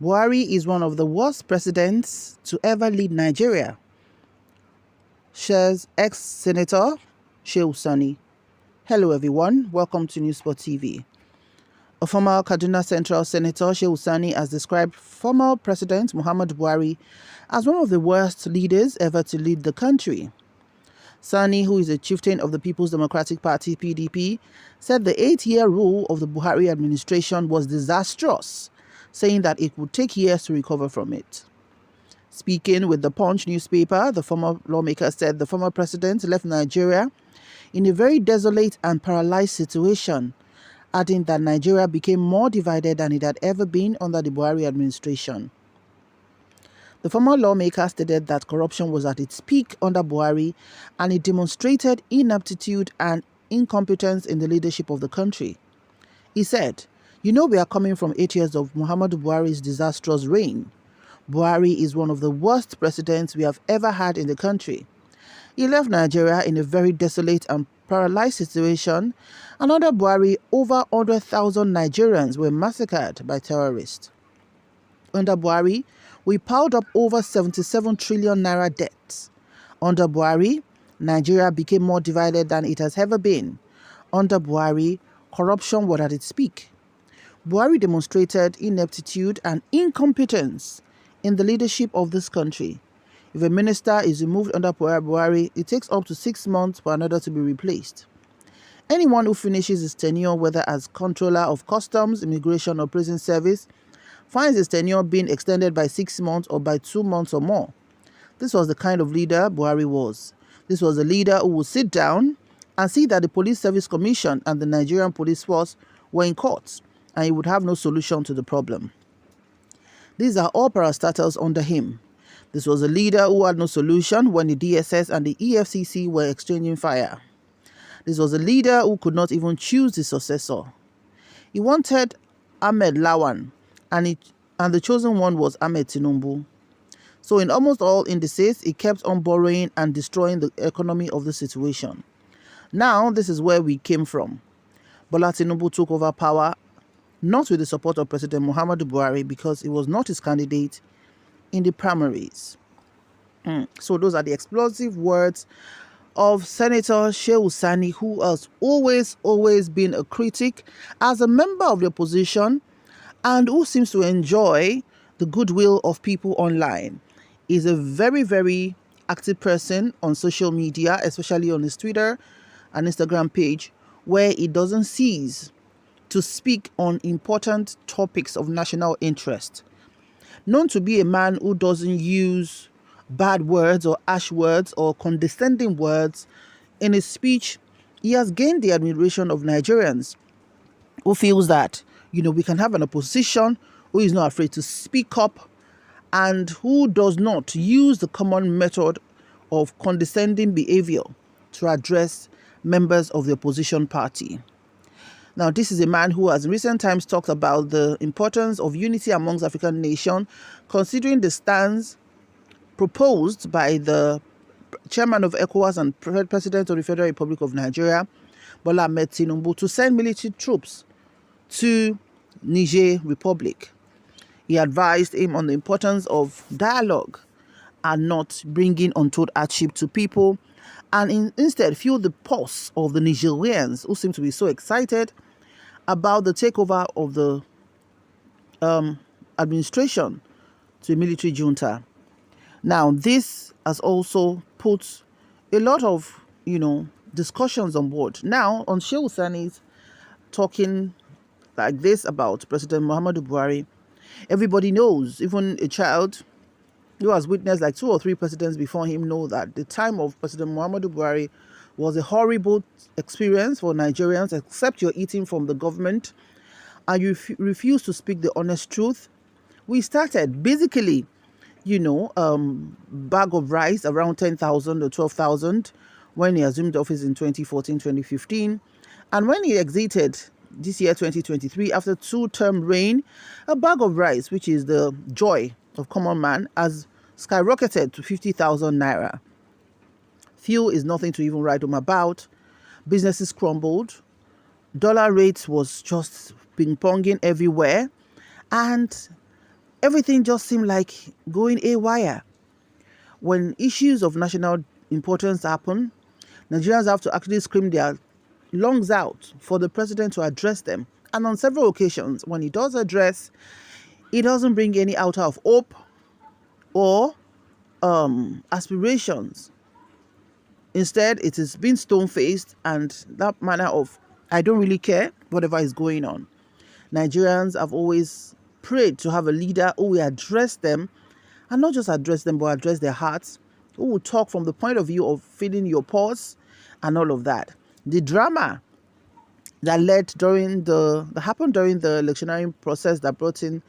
Buhari is one of the worst presidents to ever lead Nigeria, shares ex-Senator Shehu Sani. Hello everyone, welcome to newsspottv. A former Kaduna Central Senator, Shehu Sani, has described former President Muhammadu Buhari as one of the worst leaders ever to lead the country. Sani, who is a chieftain of the People's Democratic Party (PDP), said the 8-year rule of the Buhari administration was disastrous, saying that it would take years to recover from it. Speaking with the Punch newspaper, the former lawmaker said the former president left Nigeria in a very desolate and paralyzed situation, adding that Nigeria became more divided than it had ever been under the Buhari administration. The former lawmaker stated that corruption was at its peak under Buhari and it demonstrated inaptitude and incompetence in the leadership of the country. He said, we are coming from 8 years of Muhammadu Buhari's disastrous reign. Buhari is one of the worst presidents we have ever had in the country. He left Nigeria in a very desolate and paralyzed situation, and under Buhari, over 100,000 Nigerians were massacred by terrorists. Under Buhari, we piled up over 77 trillion naira debts. Under Buhari, Nigeria became more divided than it has ever been. Under Buhari, corruption was at its peak. Buhari demonstrated ineptitude and incompetence in the leadership of this country. If a minister is removed under Buhari, it takes up to 6 months for another to be replaced. Anyone who finishes his tenure, whether as controller of customs, immigration or prison service, finds his tenure being extended by 6 months or by 2 months or more. This was the kind of leader Buhari was. This was a leader who would sit down and see that the Police Service Commission and the Nigerian Police Force were in court, and he would have no solution to the problem. These are all parastatals under him. This was a leader who had no solution when the DSS and the EFCC were exchanging fire. This was a leader who could not even choose his successor. He wanted Ahmed Lawan, and the chosen one was Ahmed Tinubu. So in almost all indices, he kept on borrowing and destroying the economy of the situation. Now, this is where we came from. Bola Tinubu took over power, not with the support of President Muhammadu Buhari, because he was not his candidate in the primaries. So those are the explosive words of Senator Shehu Sani, who has always been a critic as a member of the opposition and who seems to enjoy the goodwill of people online. He's a very, very active person on social media, especially on his Twitter and Instagram page, where he doesn't cease to speak on important topics of national interest. Known to be a man who doesn't use bad words or harsh words or condescending words in his speech, he has gained the admiration of Nigerians who feels that, we can have an opposition who is not afraid to speak up and who does not use the common method of condescending behavior to address members of the opposition party. Now, this is a man who has in recent times talked about the importance of unity amongst African nations, considering the stance proposed by the chairman of ECOWAS and president of the Federal Republic of Nigeria, Bola Ahmed Tinubu, to send military troops to Niger Republic. He advised him on the importance of dialogue and not bringing untold hardship to people, and instead feel the pulse of the Nigerians who seem to be so excited about the takeover of the administration to a military junta. Now, this has also put a lot of, discussions on board. Now, on Shehu Sani's talking like this about President Muhammadu Buhari, everybody knows, even a child who has witnessed like 2 or 3 presidents before him, know that the time of President Muhammadu Buhari was a horrible experience for Nigerians, except you're eating from the government and you refuse to speak the honest truth. We started basically, bag of rice around 10,000 or 12,000 when he assumed office in 2014, 2015. And when he exited this year, 2023, after 2-term reign, a bag of rice, which is the joy of common man, has skyrocketed to 50,000 naira. Fuel is nothing to even write home about. Businesses crumbled. Dollar rates was just ping-ponging everywhere. And everything just seemed like going haywire. When issues of national importance happen, Nigerians have to actually scream their lungs out for the president to address them. And on several occasions, when he does address, he doesn't bring any out of hope or aspirations. Instead, it is being stone-faced and that manner of, I don't really care, whatever is going on. Nigerians have always prayed to have a leader who will address them, and not just address them, but address their hearts, who will talk from the point of view of feeling your pulse and all of that. The drama that happened during the electionary process that brought in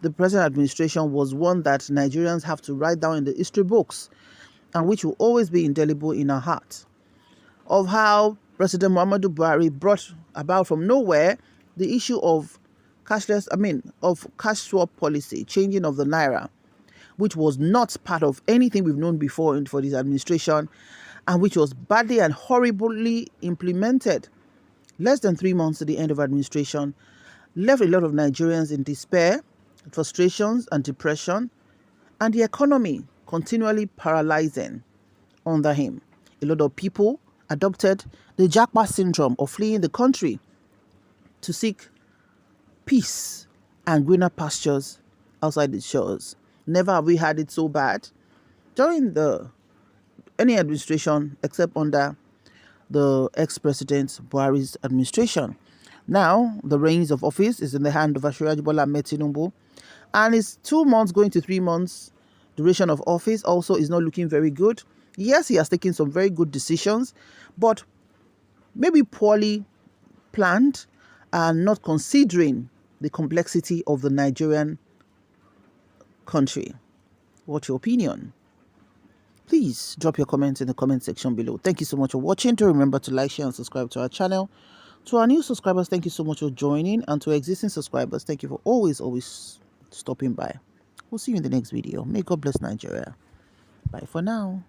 the present administration was one that Nigerians have to write down in the history books, and which will always be indelible in our hearts, of how President Muhammadu Buhari brought about from nowhere the issue of cash swap policy, changing of the naira, which was not part of anything we've known before for this administration, and which was badly and horribly implemented. Less than 3 months to the end of administration, left a lot of Nigerians in despair, frustrations and depression, and the economy continually paralyzing under him. A lot of people adopted the Japa syndrome of fleeing the country to seek peace and greener pastures outside its shores. Never have we had it so bad during any administration except under the ex-president Buhari's administration. Now, the reins of office is in the hand of Asiwaju Bola Ahmed Tinubu, and his 2 months going to 3 months duration of office also is not looking very good. Yes, he has taken some very good decisions, but maybe poorly planned and not considering the complexity of the Nigerian country. What's your opinion? Please drop your comments in the comment section below. Thank you so much for watching. Do remember to like, share, and subscribe to our channel. To our new subscribers, thank you so much for joining. And to existing subscribers, thank you for always stopping by. We'll see you in the next video. May God bless Nigeria. Bye for now.